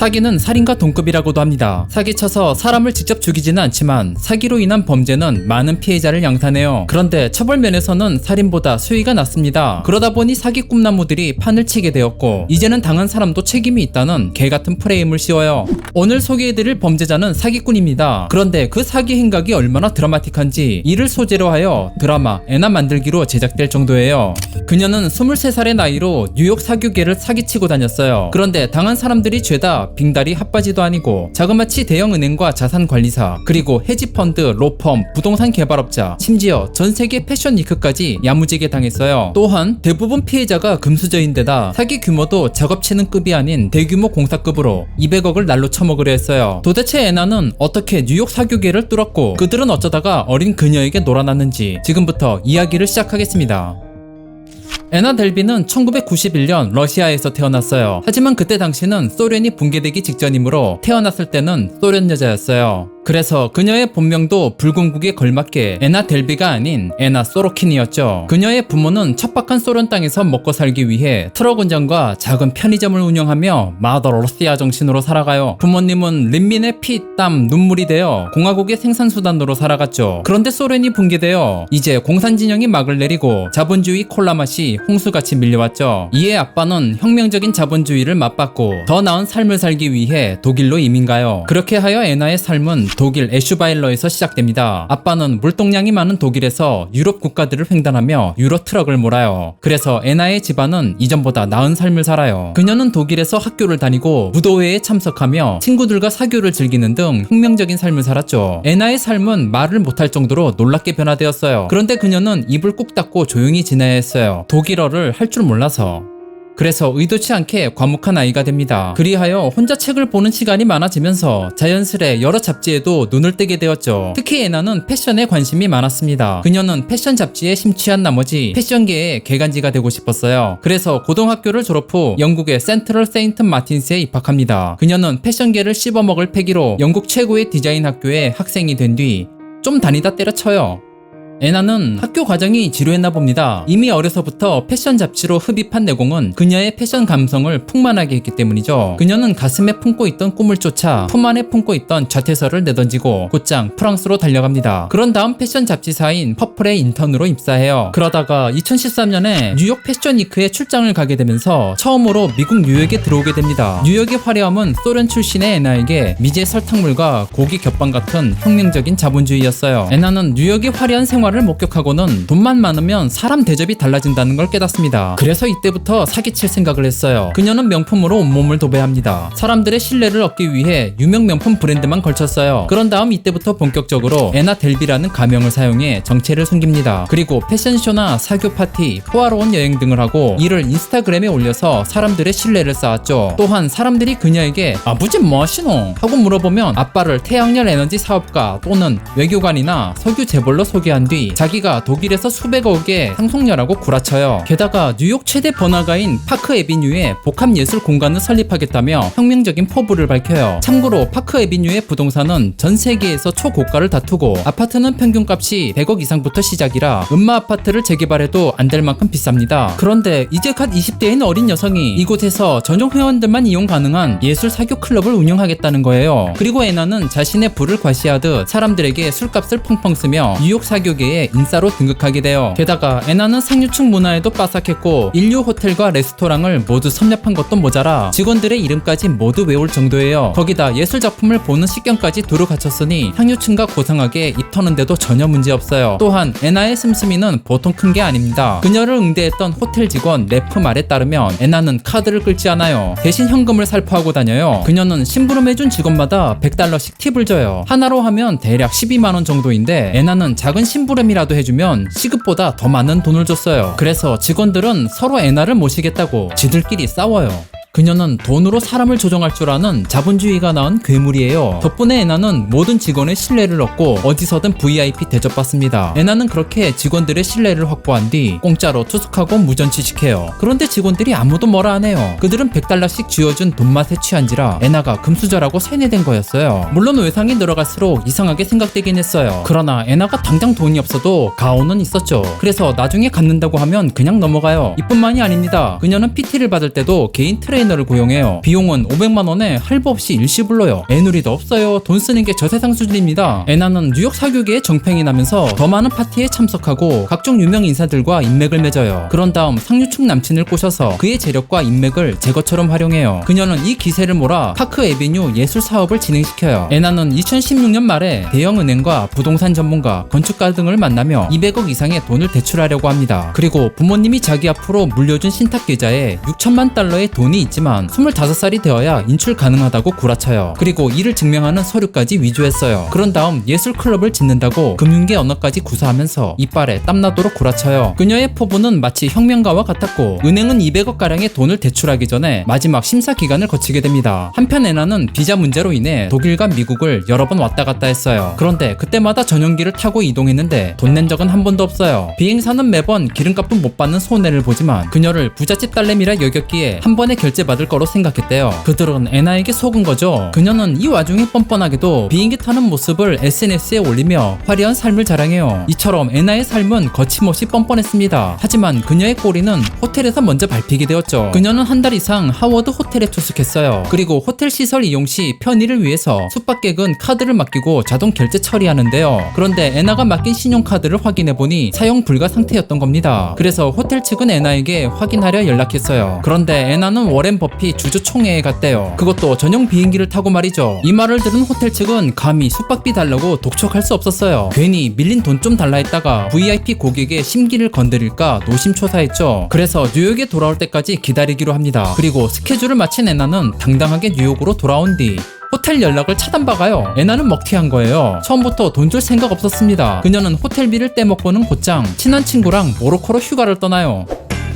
사기는 살인과 동급이라고도 합니다. 사기쳐서 사람을 직접 죽이지는 않지만 사기로 인한 범죄는 많은 피해자를 양산해요. 그런데 처벌 면에서는 살인보다 수위가 낮습니다. 그러다 보니 사기 꿈나무들이 판을 치게 되었고 이제는 당한 사람도 책임이 있다는 개같은 프레임을 씌워요. 오늘 소개해드릴 범죄자는 사기꾼입니다. 그런데 그 사기 행각이 얼마나 드라마틱한지 이를 소재로 하여 드라마 애나 만들기로 제작될 정도예요. 그녀는 23살의 나이로 뉴욕 사교계를 사기치고 다녔어요. 그런데 당한 사람들이 죄다 빙다리 핫바지도 아니고 자그마치 대형 은행과 자산관리사, 그리고 헤지펀드, 로펌, 부동산 개발업자, 심지어 전세계 패션 위크까지 야무지게 당했어요. 또한 대부분 피해자가 금수저인데다 사기 규모도 작업치는 급이 아닌 대규모 공사급으로 200억을 날로 처먹으려 했어요. 도대체 애나는 어떻게 뉴욕 사교계를 뚫었고 그들은 어쩌다가 어린 그녀에게 놀아났는지 지금부터 이야기를 시작하겠습니다. 애나 델비는 1991년 러시아에서 태어났어요. 하지만 그때 당시는 소련이 붕괴되기 직전이므로 태어났을 때는 소련 여자였어요. 그래서 그녀의 본명도 불군국에 걸맞게 애나 델비가 아닌 애나 소로킨이었죠. 그녀의 부모는 척박한 소련 땅에서 먹고 살기 위해 트럭 운전과 작은 편의점을 운영하며 마더 러시아 정신으로 살아가요. 부모님은 린민의 피, 땀, 눈물이 되어 공화국의 생산수단으로 살아갔죠. 그런데 소련이 붕괴되어 이제 공산진영이 막을 내리고 자본주의 콜라 맛이 홍수같이 밀려왔죠. 이에 아빠는 혁명적인 자본주의를 맞받고 더 나은 삶을 살기 위해 독일로 이민가요. 그렇게 하여 애나의 삶은 독일 에슈바일러에서 시작됩니다. 아빠는 물동량이 많은 독일에서 유럽 국가들을 횡단하며 유로 트럭을 몰아요. 그래서 애나의 집안은 이전보다 나은 삶을 살아요. 그녀는 독일에서 학교를 다니고 무도회에 참석하며 친구들과 사교를 즐기는 등 혁명적인 삶을 살았죠. 애나의 삶은 말을 못할 정도로 놀랍게 변화되었어요. 그런데 그녀는 입을 꾹 닫고 조용히 지내야 했어요. 독일어를 할 줄 몰라서. 그래서 의도치 않게 과묵한 아이가 됩니다. 그리하여 혼자 책을 보는 시간이 많아지면서 자연스레 여러 잡지에도 눈을 뜨게 되었죠. 특히 애나는 패션에 관심이 많았습니다. 그녀는 패션 잡지에 심취한 나머지 패션계의 개간지가 되고 싶었어요. 그래서 고등학교를 졸업 후 영국의 센트럴 세인트 마틴스에 입학합니다. 그녀는 패션계를 씹어먹을 패기로 영국 최고의 디자인 학교에 학생이 된 뒤 좀 다니다 때려쳐요. 애나는 학교 과정이 지루했나 봅니다. 이미 어려서부터 패션 잡지로 흡입한 내공은 그녀의 패션 감성을 풍만하게 했기 때문이죠. 그녀는 가슴에 품고 있던 꿈을 쫓아 품 안에 품고 있던 자퇴서를 내던지고 곧장 프랑스로 달려갑니다. 그런 다음 패션 잡지사인 퍼플의 인턴으로 입사해요. 그러다가 2013년에 뉴욕 패션 위크에 출장을 가게 되면서 처음으로 미국 뉴욕에 들어오게 됩니다. 뉴욕의 화려함은 소련 출신의 애나에게 미제 설탕물과 고기 겹방 같은 혁명적인 자본주의였어요. 애나는 뉴욕의 화려한 생활 을 목격하고는 돈만 많으면 사람 대접이 달라진다는 걸 깨닫습니다. 그래서 이때부터 사기칠 생각을 했어요. 그녀는 명품으로 온몸을 도배합니다. 사람들의 신뢰를 얻기 위해 유명 명품 브랜드만 걸쳤어요. 그런 다음 이때부터 본격적으로 애나 델비라는 가명을 사용해 정체를 숨깁니다. 그리고 패션쇼나 사교 파티, 호화로운 여행 등을 하고 이를 인스타그램에 올려서 사람들의 신뢰를 쌓았죠. 또한 사람들이 그녀에게 아버지 뭐 하시노? 하고 물어보면 아빠를 태양열 에너지 사업가 또는 외교관이나 석유 재벌로 소개한 뒤 자기가 독일에서 수백억의 상속녀라고 구라쳐요. 게다가 뉴욕 최대 번화가인 파크 에비뉴에 복합예술 공간을 설립하겠다며 혁명적인 포부를 밝혀요. 참고로 파크 에비뉴의 부동산은 전 세계에서 초고가를 다투고 아파트는 평균값이 100억 이상부터 시작이라 음마 아파트를 재개발해도 안 될 만큼 비쌉니다. 그런데 이제 갓 20대인 어린 여성이 이곳에서 전용 회원들만 이용 가능한 예술 사교 클럽을 운영하겠다는 거예요. 그리고 애나는 자신의 부를 과시하듯 사람들에게 술값을 펑펑 쓰며 뉴욕 사교계 인싸로 등극하게 돼요. 게다가 애나는 상류층 문화에도 빠삭했고 인류 호텔과 레스토랑을 모두 섭렵한 것도 모자라 직원들의 이름까지 모두 외울 정도예요. 거기다 예술 작품을 보는 식견까지 두루 갖췄으니 상류층과 고상하게 입 터는데도 전혀 문제없어요. 또한 애나의 씀씀이는 보통 큰 게 아닙니다. 그녀를 응대했던 호텔 직원 레프 말에 따르면 애나는 카드를 끌지 않아요. 대신 현금을 살포하고 다녀요. 그녀는 심부름해준 직원마다 $100씩 팁을 줘요. 하나로 하면 대략 12만원 정도인데 애나는 작은 심부름이라도 해주면 시급보다 더 많은 돈을 줬어요. 그래서 직원들은 서로 애나를 모시겠다고 지들끼리 싸워요. 그녀는 돈으로 사람을 조종할 줄 아는 자본주의가 낳은 괴물이에요. 덕분에 애나는 모든 직원의 신뢰를 얻고 어디서든 VIP 대접받습니다. 애나는 그렇게 직원들의 신뢰를 확보한 뒤 공짜로 투숙하고 무전취식해요. 그런데 직원들이 아무도 뭐라 안 해요. 그들은 $100씩 쥐어준 돈맛에 취한지라 애나가 금수저라고 세뇌된 거였어요. 물론 외상이 늘어갈수록 이상하게 생각되긴 했어요. 그러나 애나가 당장 돈이 없어도 가오는 있었죠. 그래서 나중에 갚는다고 하면 그냥 넘어가요. 이뿐만이 아닙니다. 그녀는 PT를 받을 때도 개인 트레이너 트레이너를 고용해요. 비용은 500만원에 할부 없이 일시불로요. 애누리도 없어요. 돈 쓰는 게 저세상 수준입니다. 애나는 뉴욕 사교계에 정평이 나면서 더 많은 파티에 참석하고 각종 유명 인사들과 인맥을 맺어요. 그런 다음 상류층 남친을 꼬셔서 그의 재력과 인맥을 제거처럼 활용해요. 그녀는 이 기세를 몰아 파크 애비뉴 예술 사업을 진행시켜요. 애나는 2016년 말에 대형 은행과 부동산 전문가, 건축가 등을 만나며 200억 이상의 돈을 대출하려고 합니다. 그리고 부모님이 자기 앞으로 물려준 신탁 계좌에 6천만 달러의 돈이 있지만 25살이 되어야 인출 가능하다고 구라쳐요. 그리고 이를 증명하는 서류까지 위조했어요. 그런 다음 예술 클럽을 짓는다고 금융계 언어까지 구사하면서 이빨에 땀나도록 구라쳐요. 그녀의 포부는 마치 혁명가와 같았고 은행은 200억가량의 돈을 대출하기 전에 마지막 심사 기간을 거치게 됩니다. 한편 애나는 비자 문제로 인해 독일과 미국을 여러 번 왔다 갔다 했어요. 그런데 그때마다 전용기를 타고 이동했는데 돈 낸 적은 한 번도 없어요. 비행사는 매번 기름값은 못 받는 손해를 보지만 그녀를 부잣집 딸내미라 여겼기에 한 번에 결제받을 거로 생각했대요. 그들은 애나에게 속은 거죠. 그녀는 이 와중에 뻔뻔하게도 비행기 타는 모습을 SNS에 올리며 화려한 삶을 자랑해요. 이처럼 애나의 삶은 거침없이 뻔뻔했습니다. 하지만 그녀의 꼬리는 호텔에서 먼저 밟히게 되었죠. 그녀는 한 달 이상 하워드 호텔에 투숙했어요. 그리고 호텔 시설 이용 시 편의를 위해서 숙박객은 카드를 맡기고 자동 결제 처리하는데요. 그런데 애나가 맡긴 신용카드를 확인해보니 사용 불가 상태였던 겁니다. 그래서 호텔 측은 애나에게 확인하려 연락했어요. 그런데 애나는 워렌 버핏 주주 총회에 갔대요. 그것도 전용 비행기를 타고 말이죠. 이 말을 들은 호텔 측은 감히 숙박비 달라고 독촉할 수 없었어요. 괜히 밀린 돈 좀 달라 했다가 VIP 고객의 심기를 건드릴까 노심초사했죠. 그래서 뉴욕에 돌아올 때까지 기다리기로 합니다. 그리고 스케줄을 마친 애나는 당당하게 뉴욕으로 돌아온 뒤 호텔 연락을 차단박아요. 애나는 먹튀한 거예요. 처음부터 돈 줄 생각 없었습니다. 그녀는 호텔비를 떼먹고는 곧장 친한 친구랑 모로코로 휴가를 떠나요.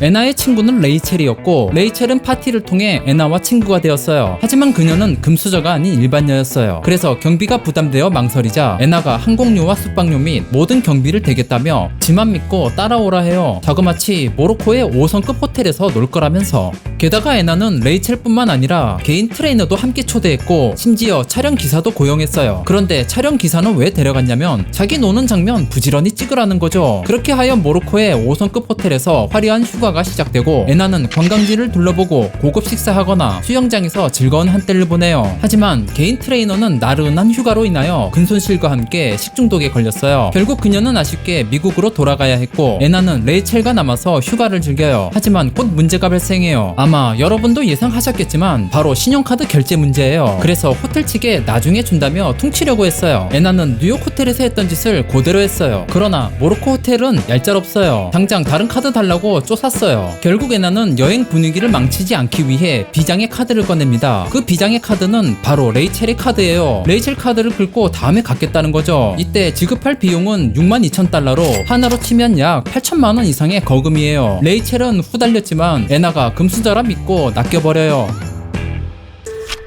애나의 친구는 레이첼이었고 레이첼은 파티를 통해 애나와 친구가 되었어요. 하지만 그녀는 금수저가 아닌 일반녀였어요. 그래서 경비가 부담되어 망설이자 애나가 항공료와 숙박료 및 모든 경비를 대겠다며 지만 믿고 따라오라 해요. 자그마치 모로코의 5성급 호텔에서 놀 거라면서. 게다가 애나는 레이첼뿐만 아니라 개인 트레이너도 함께 초대했고 심지어 촬영 기사도 고용했어요. 그런데 촬영 기사는 왜 데려갔냐면 자기 노는 장면 부지런히 찍으라는 거죠. 그렇게 하여 모로코의 5성급 호텔에서 화려한 휴가가 시작되고 애나는 관광지를 둘러보고 고급 식사하거나 수영장에서 즐거운 한때를 보내요. 하지만 개인 트레이너는 나른한 휴가로 인하여 근손실과 함께 식중독에 걸렸어요. 결국 그녀는 아쉽게 미국으로 돌아가야 했고 애나는 레이첼과 남아서 휴가를 즐겨요. 하지만 곧 문제가 발생해요. 아마 여러분도 예상하셨겠지만 바로 신용카드 결제 문제예요. 그래서 호텔 측에 나중에 준다며 퉁치려고 했어요. 애나는 뉴욕 호텔에서 했던 짓을 그대로 했어요. 그러나 모로코 호텔은 얄짤없어요. 당장 다른 카드 달라고 쫓았어요. 결국 애나는 여행 분위기를 망치지 않기 위해 비장의 카드를 꺼냅니다. 그 비장의 카드는 바로 레이첼의 카드예요. 레이첼 카드를 긁고 다음에 갚겠다는 거죠. 이때 지급할 비용은 62,000달러로 하나로 치면 약 8천만원 이상의 거금이에요. 레이첼은 후달렸지만 애나가 금수저라 믿고 낚여버려요.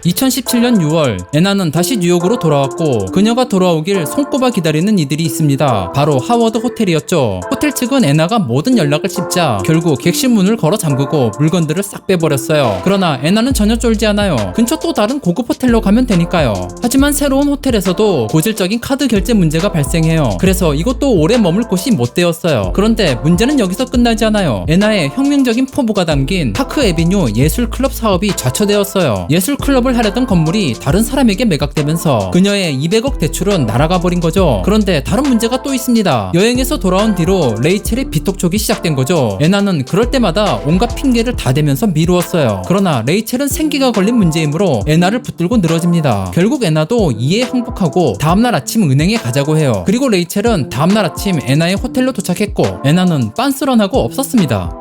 2017년 6월 애나는 다시 뉴욕으로 돌아왔고 그녀가 돌아오길 손꼽아 기다리는 이들이 있습니다. 바로 하워드 호텔이었죠. 호텔 측은 애나가 모든 연락을 씹자 결국 객실 문을 걸어 잠그고 물건들을 싹 빼버렸어요. 그러나 애나는 전혀 쫄지 않아요. 근처 또 다른 고급 호텔로 가면 되니까요. 하지만 새로운 호텔에서도 고질적인 카드 결제 문제가 발생해요. 그래서 이것도 오래 머물 곳이 못 되었어요. 그런데 문제는 여기서 끝나지 않아요. 애나의 혁명적인 포부가 담긴 파크 애비뉴 예술 클럽 사업이 좌초되었어요. 예술 클럽을 하려던 건물이 다른 사람에게 매각되면서 그녀의 200억 대출은 날아가 버린 거죠. 그런데 다른 문제가 또 있습니다. 여행에서 돌아온 뒤로 레이첼의 비톡촉이 시작된 거죠. 애나는 그럴 때마다 온갖 핑계를 다 대면서 미루었어요. 그러나 레이첼은 생기가 걸린 문제이므로 애나를 붙들고 늘어집니다. 결국 애나도 이에 항복하고 다음날 아침 은행에 가자고 해요. 그리고 레이첼은 다음날 아침 애나의 호텔로 도착했고 애나는 빤스런하고 없었습니다.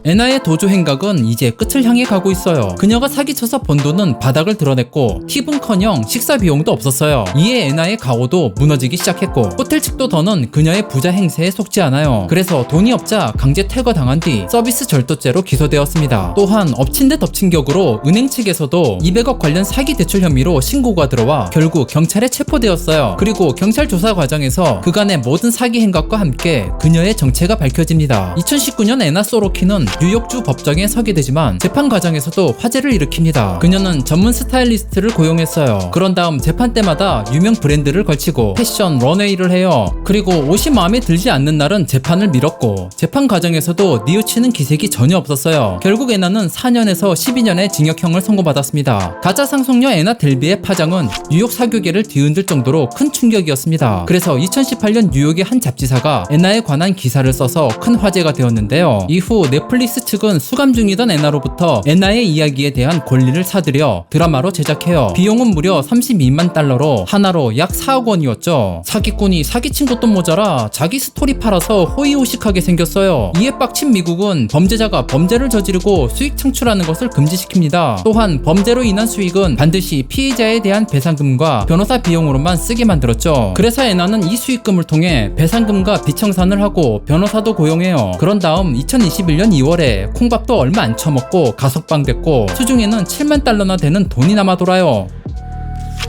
애나의 도주 행각은 이제 끝을 향해 가고 있어요. 그녀가 사기쳐서 번 돈은 바닥을 드러냈고 팁은커녕 식사 비용도 없었어요. 이에 애나의 가오도 무너지기 시작했고 호텔 측도 더는 그녀의 부자 행세에 속지 않아요. 그래서 돈이 없자 강제 퇴거당한 뒤 서비스 절도죄로 기소되었습니다. 또한 엎친 데 덮친 격으로 은행 측에서도 200억 관련 사기 대출 혐의로 신고가 들어와 결국 경찰에 체포되었어요. 그리고 경찰 조사 과정에서 그간의 모든 사기 행각과 함께 그녀의 정체가 밝혀집니다. 2019년 애나 소로키는 뉴욕주 법정에 서게 되지만 재판 과정에서도 화제를 일으킵니다. 그녀는 전문 스타일리스트를 고용했어요. 그런 다음 재판 때마다 유명 브랜드를 걸치고 패션 런웨이를 해요. 그리고 옷이 마음에 들지 않는 날은 재판을 미뤘고 재판 과정에서도 뉘우치는 기색이 전혀 없었어요. 결국 애나는 4년에서 12년의 징역형을 선고받았습니다. 가짜 상속녀 애나 델비의 파장은 뉴욕 사교계를 뒤흔들 정도로 큰 충격이었습니다. 그래서 2018년 뉴욕의 한 잡지사가 애나에 관한 기사를 써서 큰 화제가 되었는데요. 이후 넷플릭스 측은 수감 중이던 애나로부터 애나의 이야기에 대한 권리를 사들여 드라마로 제작해요. 비용은 무려 32만 달러로 하나로 약 4억 원이었죠. 사기꾼이 사기친 것도 모자라 자기 스토리 팔아서 호의호식하게 생겼어요. 이에 빡친 미국은 범죄자가 범죄를 저지르고 수익 창출하는 것을 금지시킵니다. 또한 범죄로 인한 수익은 반드시 피해자에 대한 배상금과 변호사 비용으로만 쓰게 만들었죠. 그래서 애나는 이 수익금을 통해 배상금과 비청산을 하고 변호사도 고용해요. 그런 다음 2021년 2월에 콩밥도 얼마 안 처먹고 가석방됐고 수중에는 7만 달러나 되는 돈이 남아 돌아요.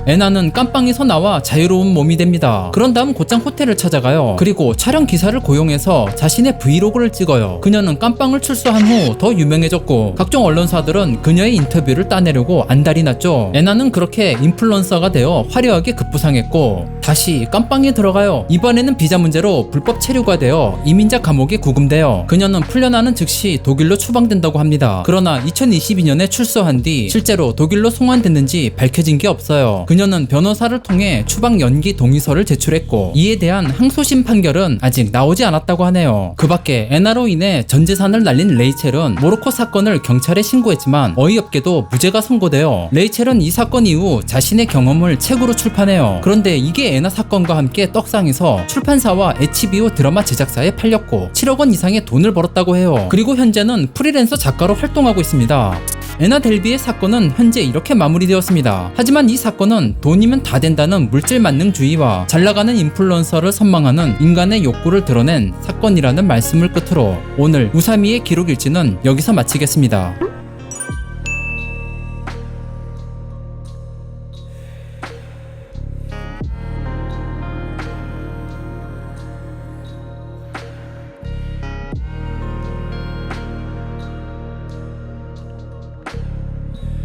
애나는 깜빵에서 나와 자유로운 몸이 됩니다. 그런 다음 곧장 호텔을 찾아가요. 그리고 촬영 기사를 고용해서 자신의 브이로그를 찍어요. 그녀는 깜빵을 출소한 후 더 유명해졌고 각종 언론사들은 그녀의 인터뷰를 따내려고 안달이 났죠. 애나는 그렇게 인플루언서가 되어 화려하게 급부상했고 다시 깜빵에 들어가요. 이번에는 비자 문제로 불법 체류가 되어 이민자 감옥에 구금돼요. 그녀는 풀려나는 즉시 독일로 추방된다고 합니다. 그러나 2022년에 출소한 뒤 실제로 독일로 송환됐는지 밝혀진 게 없어요. 그녀는 변호사를 통해 추방 연기 동의서를 제출했고 이에 대한 항소심 판결은 아직 나오지 않았다고 하네요. 그 밖에 애나로 인해 전 재산을 날린 레이첼은 모로코 사건을 경찰에 신고했지만 어이없게도 무죄가 선고되어 레이첼은 이 사건 이후 자신의 경험을 책으로 출판해요. 그런데 이게 애나 사건과 함께 떡상해서 출판사와 HBO 드라마 제작사에 팔렸고 7억 원 이상의 돈을 벌었다고 해요. 그리고 현재는 프리랜서 작가로 활동하고 있습니다. 애나 델비의 사건은 현재 이렇게 마무리되었습니다. 하지만 이 사건은 돈이면 다 된다는 물질 만능주의와 잘나가는 인플루언서를 선망하는 인간의 욕구를 드러낸 사건이라는 말씀을 끝으로 오늘 우사미의 기록일지는 여기서 마치겠습니다.